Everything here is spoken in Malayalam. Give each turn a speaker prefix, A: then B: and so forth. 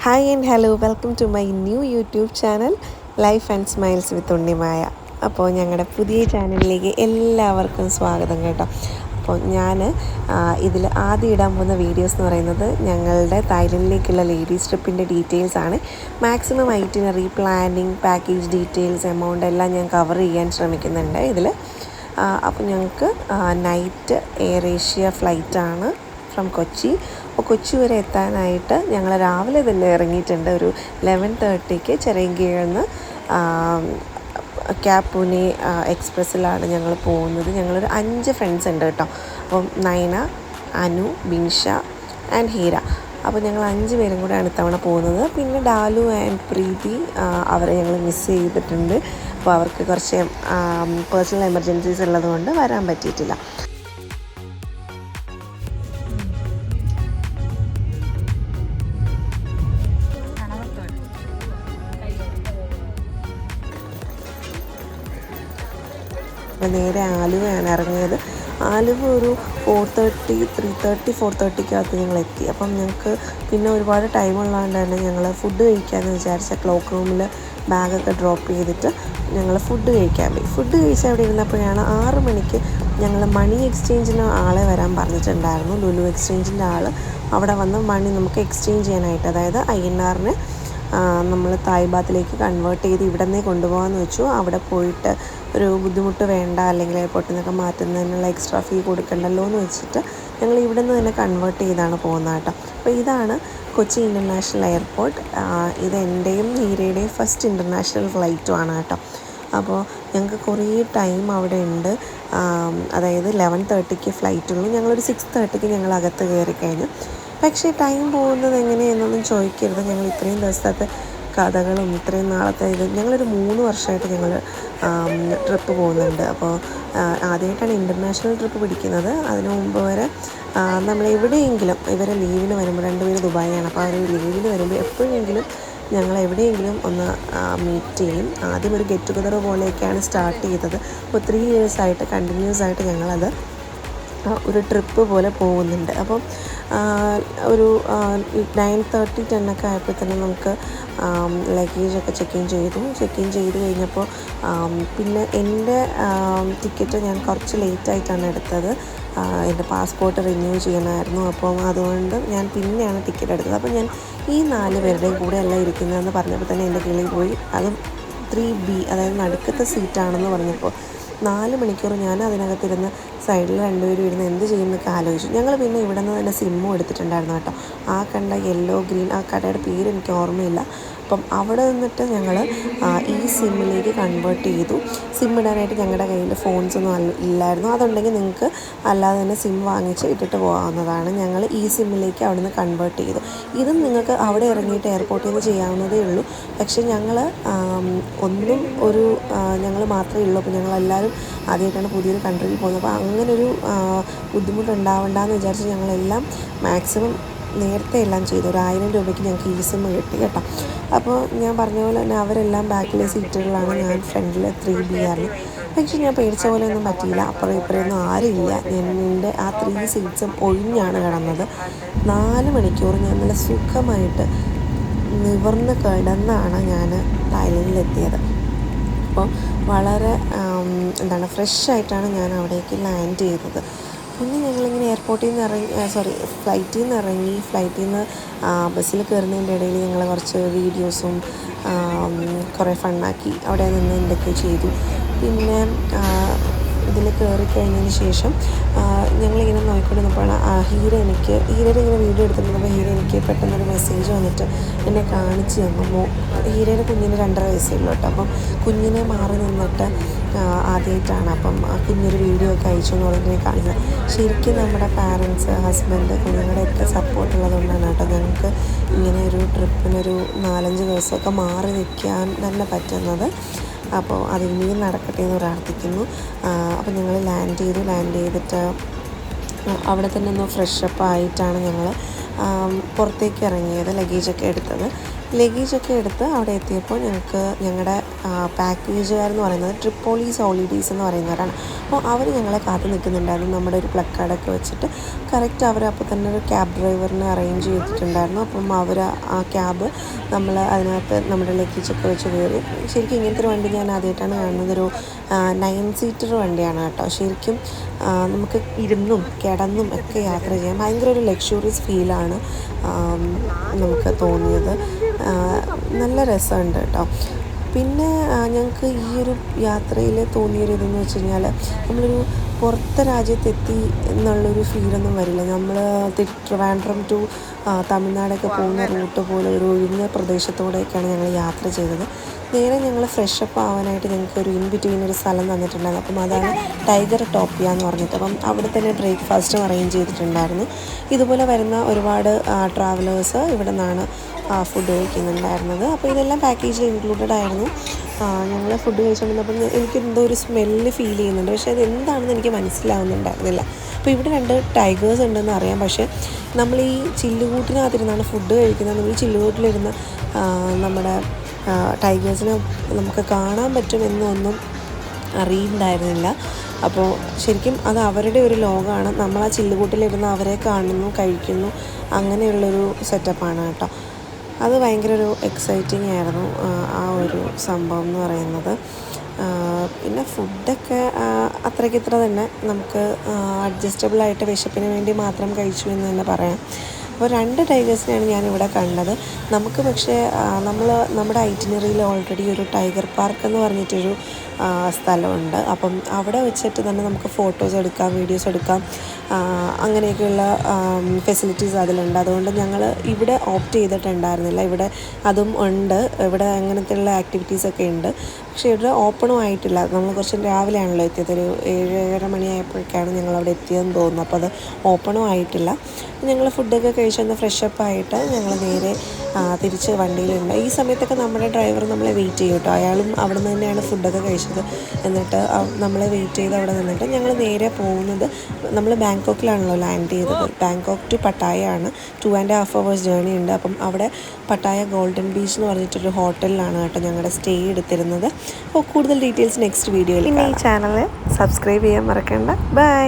A: Hi and hello, welcome to my new YouTube channel Life and Smiles with Unnimaya. അപ്പോൾ ഞങ്ങളുടെ പുതിയ ചാനലിലേക്ക് എല്ലാവർക്കും സ്വാഗതം കേട്ടോ. അപ്പോൾ ഞാൻ ഇതിൽ ആദ്യം ഇടാൻ പോകുന്ന വീഡിയോസ് എന്ന് പറയുന്നത് ഞങ്ങളുടെ തായ്ലൻഡിലേക്കുള്ള ലേഡീസ് ട്രിപ്പിൻ്റെ ഡീറ്റെയിൽസ് ആണ്. Maximum itinerary, planning, package details, amount എല്ലാം ഞാൻ കവർ ചെയ്യാൻ ശ്രമിക്കുന്നുണ്ട് ഇതിൽ. അപ്പോൾ ഞങ്ങൾക്ക് നൈറ്റ് എയർ ഏഷ്യ ഫ്ലൈറ്റാണ് ഫ്രം കൊച്ചി. അപ്പോൾ കൊച്ചി വരെ എത്താനായിട്ട് ഞങ്ങൾ രാവിലെ തന്നെ ഇറങ്ങിയിട്ടുണ്ട്. ഒരു 11:30 ചിറയൻകീഴിൽ നിന്ന് ക്യാബ് പൂനെ എക്സ്പ്രസ്സിലാണ് ഞങ്ങൾ പോകുന്നത്. ഞങ്ങളൊരു 5 ഫ്രണ്ട്സ് ഉണ്ട് കേട്ടോ. അപ്പം നയന, അനു, ബിൻഷ ആൻഡ് ഹീര. അപ്പോൾ ഞങ്ങൾ 5 പേരും കൂടെയാണ് ഇത്തവണ പോകുന്നത്. പിന്നെ ഡാലു ആൻഡ് പ്രീതി അവരെ ഞങ്ങൾ മിസ് ചെയ്തിട്ടുണ്ട്. അപ്പോൾ അവർക്ക് കുറച്ച് പേഴ്സണൽ എമർജൻസീസ് ഉള്ളതുകൊണ്ട് വരാൻ പറ്റിയിട്ടില്ല. നേരെ ആലുവയാണ് ഇറങ്ങിയത്. ആലുവ ഒരു 4:30 ഞങ്ങൾ എത്തി. അപ്പം ഞങ്ങൾക്ക് പിന്നെ ഒരുപാട് ടൈം ഉള്ളതുകൊണ്ട് തന്നെ ഞങ്ങൾ ഫുഡ് കഴിക്കാമെന്ന് വിചാരിച്ച ക്ലോക്ക് റൂമിൽ ബാഗൊക്കെ ഡ്രോപ്പ് ചെയ്തിട്ട് ഞങ്ങൾ ഫുഡ് കഴിക്കാൻ പോയി. ഫുഡ് കഴിച്ച് അവിടെ ഇരുന്നപ്പോഴാണ് 6 മണിക്ക് ഞങ്ങൾ മണി എക്സ്ചേഞ്ചിന് ആളെ വരാൻ പറഞ്ഞിട്ടുണ്ടായിരുന്നു. ലുലു എക്സ്ചേഞ്ചിൻ്റെ ആൾ അവിടെ വന്ന് മണി നമുക്ക് എക്സ്ചേഞ്ച് ചെയ്യാനായിട്ട്, അതായത് INR നമ്മൾ തായ് ബാത്തിലേക്ക് കൺവേർട്ട് ചെയ്ത് ഇവിടെ നിന്നേ കൊണ്ടുപോകാമെന്ന് വെച്ചു. അവിടെ പോയിട്ട് ഒരു ബുദ്ധിമുട്ട് വേണ്ട, അല്ലെങ്കിൽ എയർപോർട്ടിൽ നിന്നൊക്കെ മാറ്റുന്നതിനുള്ള എക്സ്ട്രാ ഫീ കൊടുക്കണ്ടല്ലോ എന്ന് വെച്ചിട്ട് ഞങ്ങൾ ഇവിടെ നിന്ന് തന്നെ കൺവേർട്ട് ചെയ്താണ് പോകുന്നത് കേട്ടോ. അപ്പോൾ ഇതാണ് കൊച്ചി ഇൻ്റർനാഷണൽ എയർപോർട്ട്. ഇത് എൻ്റെയും ഹീരയുടെയും ഫസ്റ്റ് ഇൻ്റർനാഷണൽ ഫ്ലൈറ്റുമാണ് കേട്ടോ. അപ്പോൾ ഞങ്ങൾക്ക് കുറേ ടൈം അവിടെ ഉണ്ട്. അതായത് 11:30 ഫ്ലൈറ്റുള്ളൂ. ഞങ്ങളൊരു 6:30 ഞങ്ങൾ അകത്ത് കയറി കഴിഞ്ഞു. പക്ഷേ ടൈം പോകുന്നത് എങ്ങനെയെന്നൊന്നും ചോദിക്കരുത്. ഞങ്ങൾ ഇത്രയും ദിവസത്തെ കഥകളും ഇത്രയും നാളത്തെ ഞങ്ങളൊരു 3 വർഷമായിട്ട് ഞങ്ങൾ ട്രിപ്പ് പോകുന്നുണ്ട്. അപ്പോൾ ആദ്യമായിട്ടാണ് ഇൻ്റർനാഷണൽ ട്രിപ്പ് പിടിക്കുന്നത്. അതിനു മുമ്പ് വരെ നമ്മൾ എവിടെയെങ്കിലും ഇവരെ ലീവിന് വരുമ്പോൾ, 2 പേര് ദുബായിയാണ്, അപ്പോൾ അവർ ലീവിന് വരുമ്പോൾ എപ്പോഴെങ്കിലും ഞങ്ങൾ എവിടെയെങ്കിലും ഒന്ന് മീറ്റ് ചെയ്യും. ആദ്യം ഒരു ഗെറ്റ് ടുഗദർ പോലെയൊക്കെയാണ് സ്റ്റാർട്ട് ചെയ്തത്. അപ്പോൾ 3 ഇയേഴ്സായിട്ട് കണ്ടിന്യൂസ് ആയിട്ട് ഞങ്ങളത് ഒരു ട്രിപ്പ് പോലെ പോകുന്നുണ്ട്. അപ്പം ഒരു 9:30, 10 ആയപ്പോൾ തന്നെ നമുക്ക് ലഗേജൊക്കെ ചെക്ക് ഇൻ ചെയ്ത് കഴിഞ്ഞപ്പോൾ പിന്നെ എൻ്റെ ടിക്കറ്റ് ഞാൻ കുറച്ച് ലേറ്റായിട്ടാണ് എടുത്തത്. എൻ്റെ പാസ്പോർട്ട് റിന്യൂ ചെയ്യണമായിരുന്നു. അപ്പം അതുകൊണ്ട് ഞാൻ പിന്നെയാണ് ടിക്കറ്റ് എടുത്തത്. അപ്പോൾ ഞാൻ ഈ 4 പേരുടെയും കൂടെ അല്ല ഇരിക്കുന്നതെന്ന് പറഞ്ഞപ്പോൾ തന്നെ എൻ്റെ കിളി പോയി. അതും 3B, അതായത് നടുക്കത്തെ സീറ്റാണെന്ന് പറഞ്ഞപ്പോൾ 4 മണിക്കൂർ ഞാൻ അതിനകത്തിരുന്ന് സൈഡിൽ 2 പേരും ഇരുന്ന് എന്ത് ചെയ്യുമെന്നൊക്കെ ആലോചിച്ചു. ഞങ്ങൾ പിന്നെ ഇവിടെ നിന്ന് തന്നെ സിമ്മും എടുത്തിട്ടുണ്ടായിരുന്നു കേട്ടോ. ആ കണ്ട യെല്ലോ ഗ്രീൻ, ആ കടയുടെ പേര് എനിക്ക് ഓർമ്മയില്ല. അപ്പം അവിടെ നിന്നിട്ട് ഞങ്ങൾ ഈ സിമ്മിലേക്ക് കൺവേർട്ട് ചെയ്തു. സിം ഇടാനായിട്ട് ഞങ്ങളുടെ കയ്യിൽ ഫോൺസൊന്നും ഇല്ലായിരുന്നു. അതുണ്ടെങ്കിൽ നിങ്ങൾക്ക് അല്ലാതെ തന്നെ സിം വാങ്ങിച്ച് ഇട്ടിട്ട് പോകാവുന്നതാണ്. ഞങ്ങൾ ഈ സിമ്മിലേക്ക് അവിടെ നിന്ന് കൺവേർട്ട് ചെയ്തു. ഇതും നിങ്ങൾക്ക് അവിടെ ഇറങ്ങിയിട്ട് എയർപോർട്ടിൽ നിന്ന് ചെയ്യാവുന്നതേ ഉള്ളൂ. പക്ഷേ ഞങ്ങൾ ഞങ്ങൾ മാത്രമേ ഉള്ളൂ. അപ്പോൾ ഞങ്ങളെല്ലാവരും ആദ്യമായിട്ടാണ് പുതിയൊരു കൺട്രിയിൽ പോകുന്നത്. അപ്പോൾ അങ്ങനൊരു ബുദ്ധിമുട്ടുണ്ടാവണ്ടെന്ന് വിചാരിച്ച് ഞങ്ങളെല്ലാം മാക്സിമം നേരത്തെ എല്ലാം ചെയ്തു. ഒരു 1000 രൂപയ്ക്ക് ഞങ്ങൾക്ക് ഈ സിം കിട്ടി കേട്ടോ. അപ്പോൾ ഞാൻ പറഞ്ഞ പോലെ തന്നെ അവരെല്ലാം ബാക്കിലെ സീറ്റുകളാണ്, ഞാൻ ഫ്രണ്ടിൽ 3B ആയിരുന്നു. പക്ഷേ ഞാൻ പേടിച്ച പോലെ ഒന്നും പറ്റിയില്ല. അപ്പുറം ഇപ്പുറമൊന്നും ആരുമില്ല. എൻ്റെ ആ 3 സീറ്റ്സും ഒഴിഞ്ഞാണ് കിടന്നത്. 4 മണിക്കൂർ ഞാൻ നല്ല സുഖമായിട്ട് നിവർന്ന് കിടന്നാണ് ഞാൻ തായ്ലൻഡിലെത്തിയത്. അപ്പോൾ വളരെ ഫ്രഷായിട്ടാണ് ഞാൻ അവിടേക്ക് ലാൻഡ് ചെയ്തത്. പിന്നെ ഞങ്ങളിങ്ങനെ ഫ്ലൈറ്റിൽ നിന്ന് ബസ്സിൽ കയറുന്നതിൻ്റെ ഇടയിൽ ഞങ്ങൾ കുറച്ച് വീഡിയോസും കുറേ ഫണ്ണാക്കി അവിടെ നിന്ന് എന്തൊക്കെ ചെയ്തു. പിന്നെ ഇതിൽ കയറിക്കഴിഞ്ഞതിന് ശേഷം ഞങ്ങളിങ്ങനെ നോക്കിക്കൊണ്ടിരുന്നപ്പോഴാണ് ഹീരയുടെ ഇങ്ങനെ വീഡിയോ എടുത്തിട്ടുണ്ടപ്പോൾ ഹീര എനിക്ക് പെട്ടെന്നൊരു മെസ്സേജ് വന്നിട്ട് എന്നെ കാണിച്ച് തന്നു. ഹീരയുടെ കുഞ്ഞിന് 2.5 വയസ്സേ ഉള്ളൂ കേട്ടോ. അപ്പം കുഞ്ഞിനെ മാറി നിന്നിട്ട് ആദ്യമായിട്ടാണ് അപ്പം കുഞ്ഞൊരു വീഡിയോ ഒക്കെ അയച്ചു എന്ന് പറഞ്ഞിട്ട് കാണിച്ചത്. ശരിക്കും നമ്മുടെ പാരൻസ്, ഹസ്ബൻഡ്, കുഞ്ഞുങ്ങളുടെയൊക്കെ സപ്പോർട്ട് ഉള്ളതുകൊണ്ടാണ് കേട്ടോ ഞങ്ങൾക്ക് ഇങ്ങനെ ഒരു ട്രിപ്പിനൊരു 4-5 ദിവസമൊക്കെ മാറി നിൽക്കാൻ തന്നെ പറ്റുന്നത്. അപ്പോൾ അത് ഇനിയും നടക്കട്ടെ എന്ന് പ്രാർത്ഥിക്കുന്നു. അപ്പോൾ ഞങ്ങൾ ലാൻഡ് ചെയ്തിട്ട് അവിടെ തന്നെ ഒന്ന് ഫ്രഷപ്പ് ആയിട്ടാണ് ഞങ്ങൾ ലഗേജൊക്കെ എടുത്ത് അവിടെ എത്തിയപ്പോൾ ഞങ്ങൾക്ക് ഞങ്ങളുടെ പാക്കേജുകാരെന്ന് പറയുന്നത് ട്രിപ്പോളീസ് ഹോളിഡേയ്സ് എന്ന് പറയുന്നവരാണ്. അപ്പോൾ അവർ ഞങ്ങളെ കാത്തു നിൽക്കുന്നുണ്ടായിരുന്നു. നമ്മുടെ ഒരു പ്ലക്കാർഡൊക്കെ വെച്ചിട്ട് കറക്റ്റ് അവർ അപ്പോൾ തന്നെ ഒരു ക്യാബ് ഡ്രൈവറിനെ അറേഞ്ച് ചെയ്തിട്ടുണ്ടായിരുന്നു. അപ്പം അവർ ആ ക്യാബ് നമ്മൾ അതിനകത്ത് നമ്മുടെ ലഗേജൊക്കെ വെച്ച് കയറി. ശരിക്കും ഇങ്ങനത്തെ ഒരു വണ്ടി ഞാൻ ആദ്യമായിട്ടാണ് കാണുന്നത്. ഒരു 9 സീറ്റർ വണ്ടിയാണ് കേട്ടോ. ശരിക്കും നമുക്ക് ഇരുന്നും കിടന്നും ഒക്കെ യാത്ര ചെയ്യാം. ഭയങ്കര ഒരു ലക്ഷൂറിയസ് ഫീലാണ് നമുക്ക് തോന്നിയത്. നല്ല രസമുണ്ട് കേട്ടോ. പിന്നെ ഞങ്ങൾക്ക് ഈ ഒരു യാത്രയിൽ തോന്നിയൊരു ഇതെന്ന് വെച്ച് കഴിഞ്ഞാൽ നമ്മളൊരു പുറത്തെ രാജ്യത്തെത്തി എന്നുള്ളൊരു ഫീലൊന്നും വരില്ല. നമ്മൾ ട്രിവാൻഡ്രം ടു തമിഴ്നാടൊക്കെ പോകുന്ന റൂട്ട് പോലെ ഒരു ഒഴിഞ്ഞ പ്രദേശത്തോടെയൊക്കെയാണ് ഞങ്ങൾ യാത്ര ചെയ്തത്. നേരെ ഞങ്ങൾ ഫ്രഷപ്പ് ആവാനായിട്ട് ഞങ്ങൾക്ക് ഒരു ഇൻ ബിറ്റ്വീൻ ഒരു സ്ഥലം തന്നിട്ടുണ്ടായിരുന്നു. അപ്പം അതാണ് ടൈഗർ ടോപ്പിയ എന്ന് പറഞ്ഞിട്ട്. അപ്പം അവിടെ തന്നെ ബ്രേക്ക്ഫാസ്റ്റും അറേഞ്ച് ചെയ്തിട്ടുണ്ടായിരുന്നു. ഇതുപോലെ വരുന്ന ഒരുപാട് ട്രാവലേഴ്സ് ഇവിടെ നിന്നാണ് ഫുഡ് കഴിക്കുന്നുണ്ടായിരുന്നത്. അപ്പോൾ ഇതെല്ലാം പാക്കേജിൽ ഇൻക്ലൂഡഡ് ആയിരുന്നു. ഞങ്ങൾ ഫുഡ് കഴിച്ചുകൊണ്ടിരുന്നപ്പോൾ എനിക്ക് എന്തോ ഒരു സ്മെല്ല് ഫീൽ ചെയ്യുന്നുണ്ട്. പക്ഷേ അത് എന്താണെന്ന് എനിക്ക് മനസ്സിലാവുന്നുണ്ടായിരുന്നില്ല. അപ്പോൾ ഇവിടെ 2 ടൈഗേഴ്സ് ഉണ്ടെന്ന് അറിയാം. പക്ഷേ നമ്മൾ ഈ ചില്ലുകൂട്ടിനകത്തിരുന്നാണ് ഫുഡ് കഴിക്കുന്നത്. ഈ ചില്ലുകൂട്ടിലിരുന്ന് നമ്മുടെ ടൈഗേഴ്സിനെ നമുക്ക് കാണാൻ പറ്റുമെന്നൊന്നും അറിയുന്നുണ്ടായിരുന്നില്ല. അപ്പോൾ ശരിക്കും അത് അവരുടെ ഒരു ലോകമാണ്. നമ്മൾ ആ ചില്ലുകൂട്ടിലിരുന്ന് അവരെ കാണുന്നു, കഴിക്കുന്നു, അങ്ങനെയുള്ളൊരു സെറ്റപ്പാണ് കേട്ടോ. അത് ഭയങ്കര ഒരു എക്സൈറ്റിംഗ് ആയിരുന്നു ആ ഒരു സംഭവം എന്ന് പറയുന്നത്. പിന്നെ ഫുഡൊക്കെ അത്രയ്ക്ക് ഇത്ര തന്നെ നമുക്ക് അഡ്ജസ്റ്റബിളായിട്ട് വിശപ്പിന് വേണ്ടി മാത്രം കഴിച്ചു എന്ന് തന്നെ പറയാം. അപ്പോൾ 2 ടൈഗേഴ്സിനെയാണ് ഞാനിവിടെ കണ്ടത്. നമുക്ക് പക്ഷേ നമ്മുടെ ഐറ്റിനറിയിൽ ഓൾറെഡി ഒരു ടൈഗർ പാർക്ക് എന്ന് പറഞ്ഞിട്ടൊരു സ്ഥലമുണ്ട്. അപ്പം അവിടെ വെച്ചിട്ട് തന്നെ നമുക്ക് ഫോട്ടോസ് എടുക്കാം, വീഡിയോസ് എടുക്കാം, അങ്ങനെയൊക്കെയുള്ള ഫെസിലിറ്റീസ് അതിലുണ്ട്. അതുകൊണ്ട് ഞങ്ങൾ ഇവിടെ ഓപ്റ്റ് ചെയ്തിട്ടുണ്ടായിരുന്നില്ല. ഇവിടെ അതും ഉണ്ട്. ഇവിടെ അങ്ങനത്തെയുള്ള ആക്ടിവിറ്റീസൊക്കെ ഉണ്ട്. പക്ഷേ ഇവിടെ ഓപ്പണും ആയിട്ടില്ല. നമ്മൾ കുറച്ച് രാവിലെയാണല്ലോ എത്തിയത്. ഒരു 7-7:30 മണിയായപ്പോഴേക്കാണ് ഞങ്ങളവിടെ എത്തിയതെന്ന് തോന്നുന്നു. അപ്പോൾ അത് ഓപ്പണും ആയിട്ടില്ല. ഞങ്ങൾ ഫുഡൊക്കെ കഴിച്ചൊന്ന് ഫ്രഷപ്പായിട്ട് ഞങ്ങൾ നേരെ തിരിച്ച് വണ്ടിയിലുണ്ട്. ഈ സമയത്തൊക്കെ നമ്മുടെ ഡ്രൈവർ നമ്മളെ വെയിറ്റ് ചെയ്യും കേട്ടോ. അയാളും അവിടെ നിന്ന് തന്നെയാണ് ഫുഡൊക്കെ കഴിച്ചത്. എന്നിട്ട് നമ്മളെ വെയിറ്റ് ചെയ്ത് അവിടെ നിന്നിട്ട് ഞങ്ങൾ നേരെ പോകുന്നത്, നമ്മൾ ബാങ്കോക്കിലാണല്ലോ ലാൻഡ് ചെയ്തത്. ബാങ്കോക്ക് ടു പട്ടായ ആണ്. 2.5 hours ജേർണി ഉണ്ട്. അപ്പം അവിടെ പട്ടായ ഗോൾഡൻ ബീച്ച് എന്ന് പറഞ്ഞിട്ടൊരു ഹോട്ടലിലാണ് കേട്ടോ ഞങ്ങളുടെ സ്റ്റേ എടുത്തിരുന്നത്. അപ്പോൾ കൂടുതൽ ഡീറ്റെയിൽസ് നെക്സ്റ്റ് വീഡിയോയിൽ. ഈ ചാനൽ സബ്സ്ക്രൈബ് ചെയ്യാൻ മറക്കണ്ട. ബൈ.